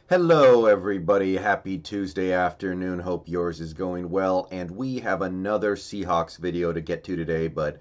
Hello, everybody. Happy Tuesday afternoon. Hope yours is going well. And we have another Seahawks video to get to today. But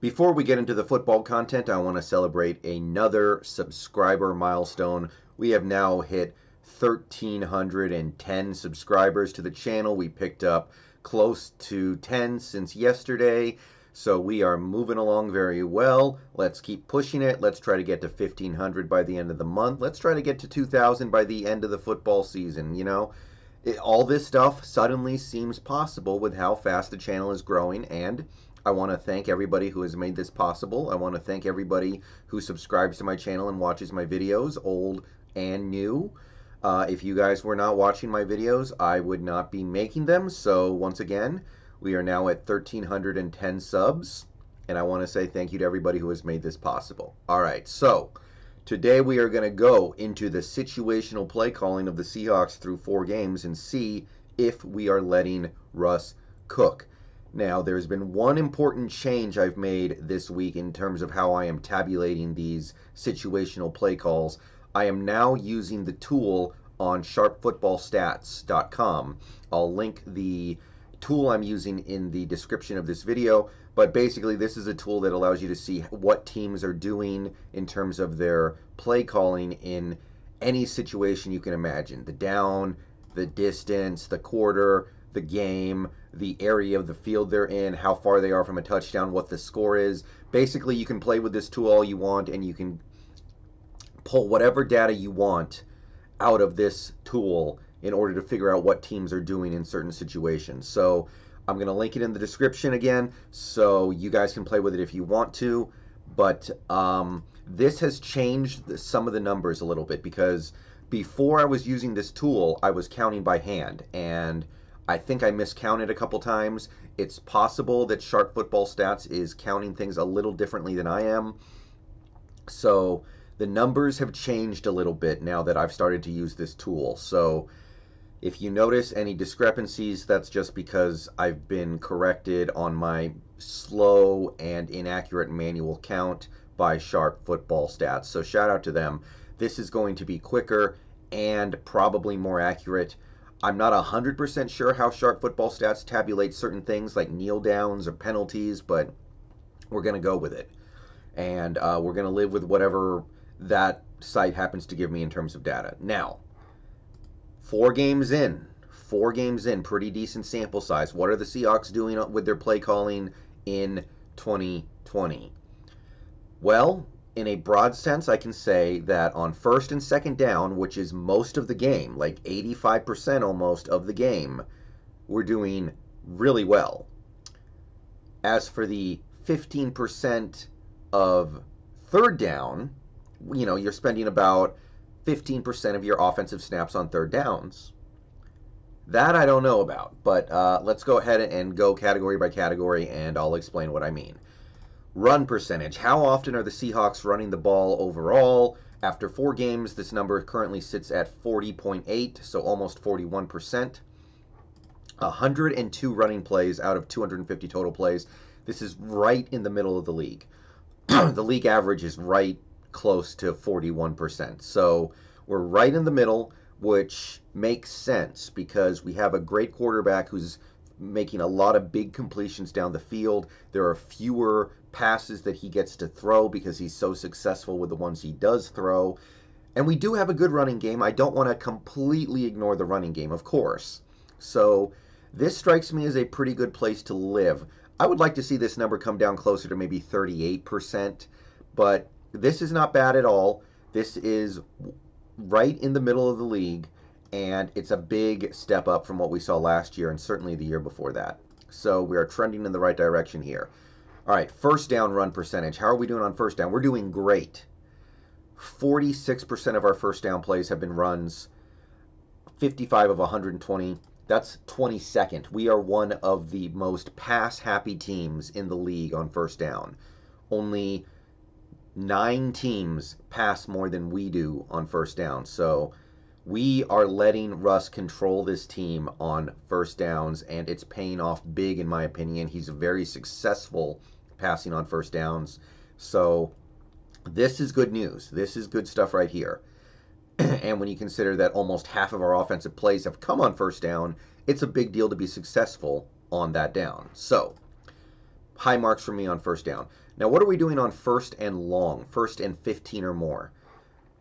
before we get into the football content, I want to celebrate another subscriber milestone. We have now hit 1,310 subscribers to the channel. We picked up close to 10 since yesterday. So we are moving along very well. Let's keep pushing it. Let's try to get to 1,500 by the end of the month. Let's try to get to 2,000 by the end of the football season. All this stuff suddenly seems possible with how fast the channel is growing, and I want to thank everybody who has made this possible. I want to thank everybody who subscribes to my channel and watches my videos, old and new. If you guys were not watching my videos, I would not be making them. So once again, we are now at 1,310 subs, and I want to say thank you to everybody who has made this possible. All right, so today we are going to go into the situational play calling of the Seahawks through 4 games and see if we are letting Russ cook. Now, there's been one important change I've made this week in terms of how I am tabulating these situational play calls. I am now using the tool on sharpfootballstats.com. I'll link the tool I'm using in the description of this video, but basically this is a tool that allows you to see what teams are doing in terms of their play calling in any situation you can imagine. The down, the distance, the quarter, the game, the area of the field they're in, how far they are from a touchdown, what the score is. Basically, you can play with this tool all you want, and you can pull whatever data you want out of this tool in order to figure out what teams are doing in certain situations. So I'm going to link it in the description again, so you guys can play with it if you want to. But this has changed some of the numbers a little bit, because before I was using this tool, I was counting by hand, and I think I miscounted a couple times. It's possible that Sharp Football Stats is counting things a little differently than I am. So the numbers have changed a little bit now that I've started to use this tool. So if you notice any discrepancies, that's just because I've been corrected on my slow and inaccurate manual count by Sharp Football Stats. So shout out to them. This is going to be quicker and probably more accurate. I'm not 100% sure how Sharp Football Stats tabulate certain things like kneel downs or penalties, but we're going to go with it. And we're going to live with whatever that site happens to give me in terms of data. Now, 4 games in, pretty decent sample size. What are the Seahawks doing with their play calling in 2020? Well, in a broad sense, I can say that on first and second down, which is most of the game, like 85% almost of the game, we're doing really well. As for the 15% of third down, you're spending about 15% of your offensive snaps on third downs. That I don't know about, but let's go ahead and go category by category, and I'll explain what I mean. Run percentage. How often are the Seahawks running the ball overall? After 4 games, this number currently sits at 40.8, so almost 41%. 102 running plays out of 250 total plays. This is right in the middle of the league. The league average is right close to 41%. So we're right in the middle, which makes sense because we have a great quarterback who's making a lot of big completions down the field. There are fewer passes that he gets to throw because he's so successful with the ones he does throw. And we do have a good running game. I don't want to completely ignore the running game, of course. So this strikes me as a pretty good place to live. I would like to see this number come down closer to maybe 38%, but this is not bad at all. This is right in the middle of the league, and it's a big step up from what we saw last year and certainly the year before that. So we are trending in the right direction here. All right, first down run percentage. How are we doing on first down? We're doing great. 46% of our first down plays have been runs, 55 of 120. That's 22nd. We are one of the most pass-happy teams in the league on first down. Only 9 teams pass more than we do on first down. So we are letting Russ control this team on first downs, and it's paying off big in my opinion. He's very successful passing on first downs. So this is good news. This is good stuff right here. And when you consider that almost half of our offensive plays have come on first down, it's a big deal to be successful on that down. So, high marks for me on first down. Now, what are we doing on first and long, first and 15 or more?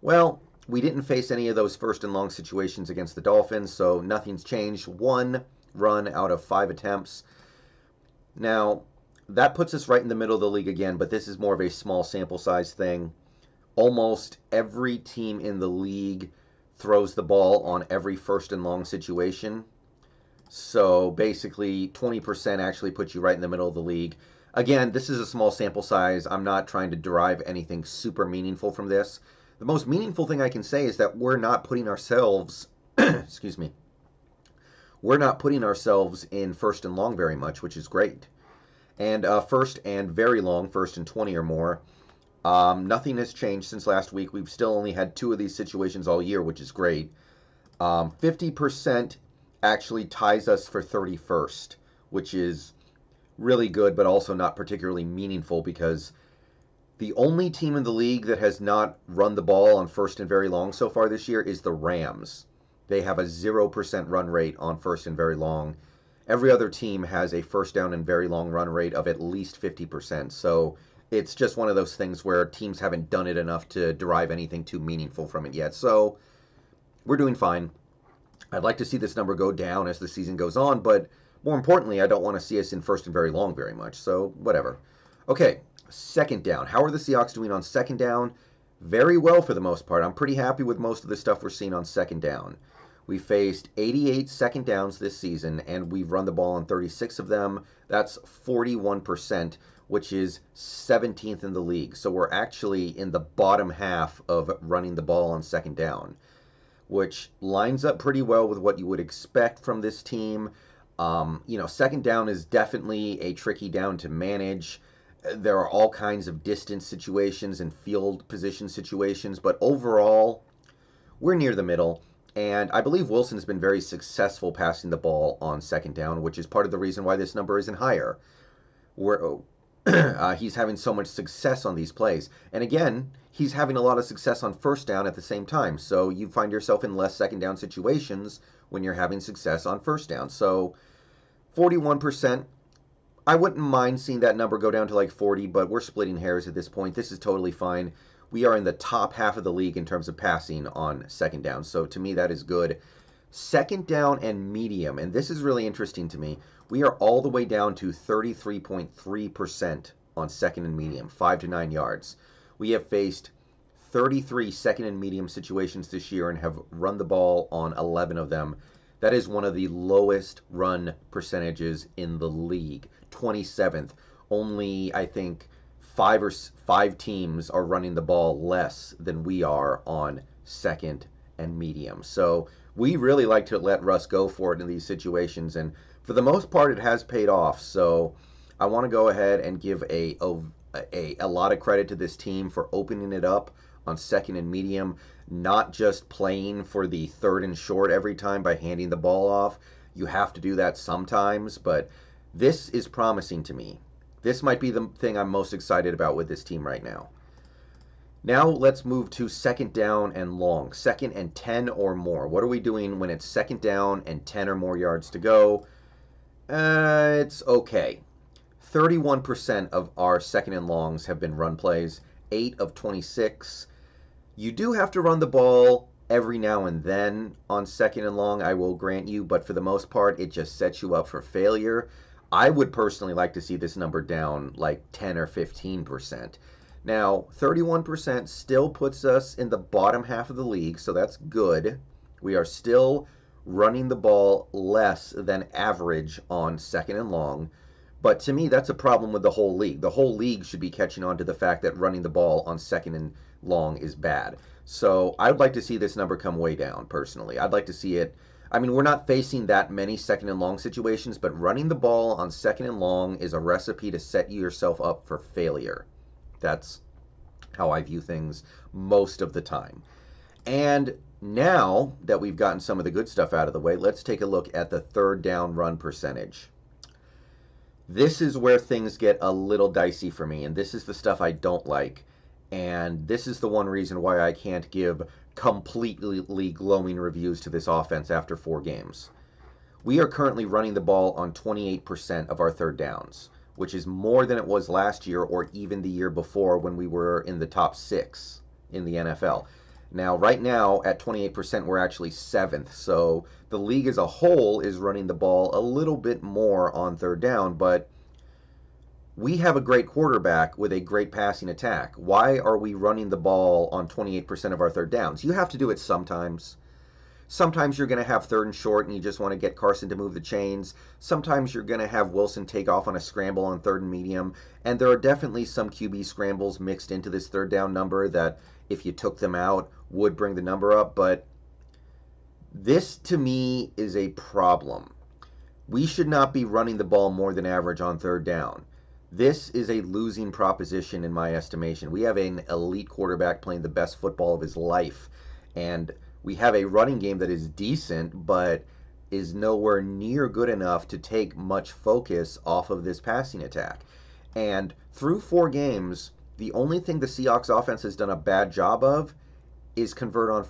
Well, we didn't face any of those first and long situations against the Dolphins, so nothing's changed. 1 run out of 5 attempts. Now, that puts us right in the middle of the league again, but this is more of a small sample size thing. Almost every team in the league throws the ball on every first and long situation. So basically, 20% actually puts you right in the middle of the league. Again, this is a small sample size. I'm not trying to derive anything super meaningful from this. The most meaningful thing I can say is that we're not putting ourselves, excuse me, we're not putting ourselves in first and long very much, which is great. And first and very long, first and 20 or more, nothing has changed since last week. We've still only had 2 of these situations all year, which is great. 50% actually ties us for 31st, which is really good, but also not particularly meaningful because the only team in the league that has not run the ball on first and very long so far this year is the Rams. They have a 0% run rate on first and very long. Every other team has a first down and very long run rate of at least 50%. So it's just one of those things where teams haven't done it enough to derive anything too meaningful from it yet. So we're doing fine. I'd like to see this number go down as the season goes on, but more importantly, I don't want to see us in first and very long very much. So whatever. Okay, second down. How are the Seahawks doing on second down? Very well for the most part. I'm pretty happy with most of the stuff we're seeing on second down. We faced 88 second downs this season, and we've run the ball on 36 of them. That's 41%, which is 17th in the league. So we're actually in the bottom half of running the ball on second down, which lines up pretty well with what you would expect from this team. Second down is definitely a tricky down to manage. There are all kinds of distance situations and field position situations, but overall, we're near the middle. And I believe Wilson's been very successful passing the ball on second down, which is part of the reason why this number isn't higher. He's having so much success on these plays. And again, he's having a lot of success on first down at the same time. So you find yourself in less second down situations when you're having success on first down. So 41%, I wouldn't mind seeing that number go down to like 40, but we're splitting hairs at this point. This is totally fine. We are in the top half of the league in terms of passing on second down. So to me, that is good. Second down and medium, and this is really interesting to me. We are all the way down to 33.3% on second and medium, 5 to 9 yards. We have faced 33 second and medium situations this year and have run the ball on 11 of them. That is one of the lowest run percentages in the league, 27th. Only, I think, five teams are running the ball less than we are on second and medium. So we really like to let Russ go for it in these situations, and for the most part, it has paid off. So I want to go ahead and give a lot of credit to this team for opening it up on second and medium, not just playing for the third and short every time by handing the ball off. You have to do that sometimes, but this is promising to me. This might be the thing I'm most excited about with this team right now. Now let's move to second down and long, second and 10 or more. What are we doing when it's second down and 10 or more yards to go? It's okay. 31% of our second and longs have been run plays, 8 of 26. You do have to run the ball every now and then on second and long, I will grant you, but for the most part, it just sets you up for failure. I would personally like to see this number down like 10 or 15%. Now, 31% still puts us in the bottom half of the league, so that's good. We are still running the ball less than average on second and long, but to me, that's a problem with the whole league. The whole league should be catching on to the fact that running the ball on second and long is bad. So I would like to see this number come way down, personally. I'd like to see it. I mean, we're not facing that many second and long situations, but running the ball on second and long is a recipe to set yourself up for failure. That's how I view things most of the time. And now that we've gotten some of the good stuff out of the way, let's take a look at the third down run percentage. This is where things get a little dicey for me, and this is the stuff I don't like. And this is the one reason why I can't give completely glowing reviews to this offense after 4 games. We are currently running the ball on 28% of our third downs, which is more than it was last year or even the year before when we were in the top 6 in the NFL. Now, right now, at 28%, we're actually 7th. So the league as a whole is running the ball a little bit more on third down, but we have a great quarterback with a great passing attack. Why are we running the ball on 28% of our third downs? You have to do it sometimes. Sometimes you're going to have third and short and you just want to get Carson to move the chains. Sometimes you're going to have Wilson take off on a scramble on third and medium. And there are definitely some QB scrambles mixed into this third down number that, if you took them out, would bring the number up. But this, to me, is a problem. We should not be running the ball more than average on third down. This is a losing proposition in my estimation. We have an elite quarterback playing the best football of his life. And we have a running game that is decent, but is nowhere near good enough to take much focus off of this passing attack. And through 4 games, the only thing the Seahawks offense has done a bad job of is convert on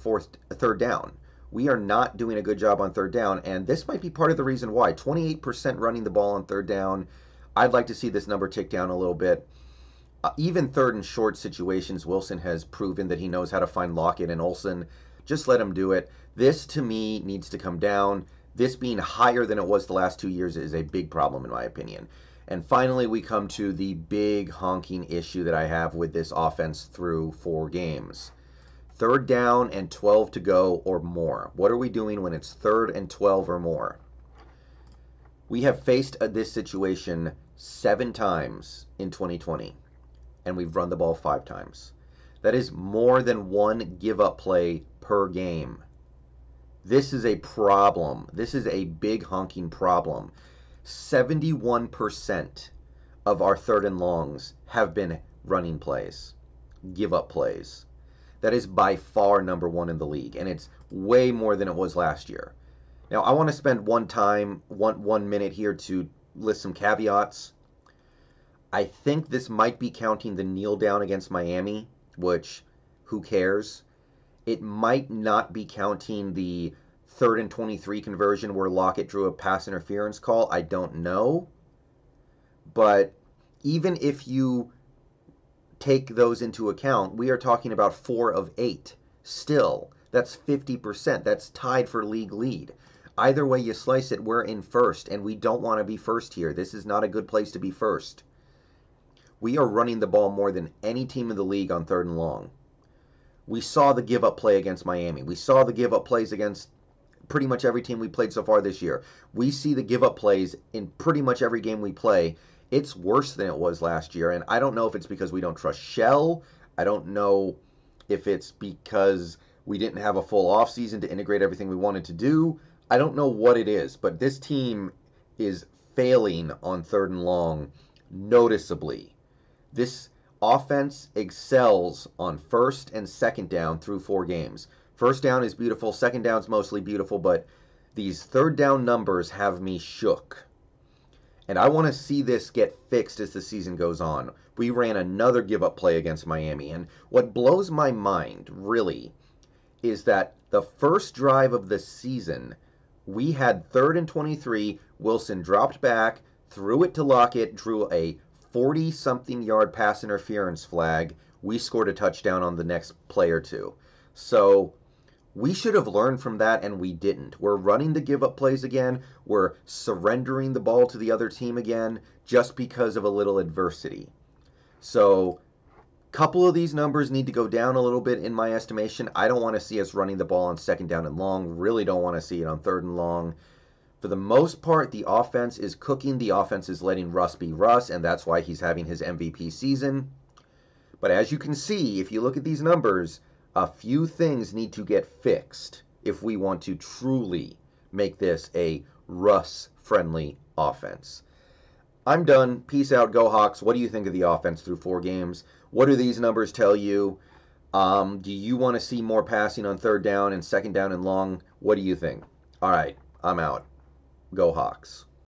third down. We are not doing a good job on third down, and this might be part of the reason why. 28% running the ball on third down. I'd like to see this number tick down a little bit. Even third and short situations, Wilson has proven that he knows how to find Lockett and Olsen. Just let him do it. This, to me, needs to come down. This being higher than it was the last 2 years is a big problem, in my opinion. And finally, we come to the big honking issue that I have with this offense through 4 games. Third down and 12 to go or more. What are we doing when it's 3rd and 12 or more? We have faced this situation 7 times in 2020, and we've run the ball 5 times. That is more than 1 give-up play per game. This is a problem. This is a big honking problem. 71% of our third and longs have been running plays, give-up plays. That is by far number 1 in the league, and it's way more than it was last year. Now, I want to spend one minute here to list some caveats. I think this might be counting the kneel down against Miami, which, who cares? It might not be counting the 3rd and 23 conversion where Lockett drew a pass interference call. I don't know. But even if you take those into account, we are talking about 4 of 8. Still, that's 50%. That's tied for league lead. Either way you slice it, we're in first, and we don't want to be first here. This is not a good place to be first. We are running the ball more than any team in the league on third and long. We saw the give-up play against Miami. We saw the give-up plays against pretty much every team we played so far this year. We see the give-up plays in pretty much every game we play. It's worse than it was last year, and I don't know if it's because we don't trust Shell. I don't know if it's because we didn't have a full offseason to integrate everything we wanted to do. I don't know what it is, but this team is failing on third and long noticeably. This offense excels on first and second down through 4 games. First down is beautiful, second down's mostly beautiful, but these third down numbers have me shook. And I want to see this get fixed as the season goes on. We ran another give-up play against Miami, and what blows my mind, really, is that the first drive of the season, we had 3rd and 23, Wilson dropped back, threw it to Lockett, drew a 40-something yard pass interference flag. We scored a touchdown on the next play or 2. So we should have learned from that, and we didn't. We're running the give-up plays again. We're surrendering the ball to the other team again just because of a little adversity. So a couple of these numbers need to go down a little bit in my estimation. I don't want to see us running the ball on second down and long. Really don't want to see it on third and long. For the most part, the offense is cooking. The offense is letting Russ be Russ, and that's why he's having his MVP season. But as you can see, if you look at these numbers, a few things need to get fixed if we want to truly make this a Russ-friendly offense. I'm done. Peace out. Go Hawks. What do you think of the offense through 4 games? What do these numbers tell you? Do you want to see more passing on third down and second down and long? What do you think? All right. I'm out. Go Hawks.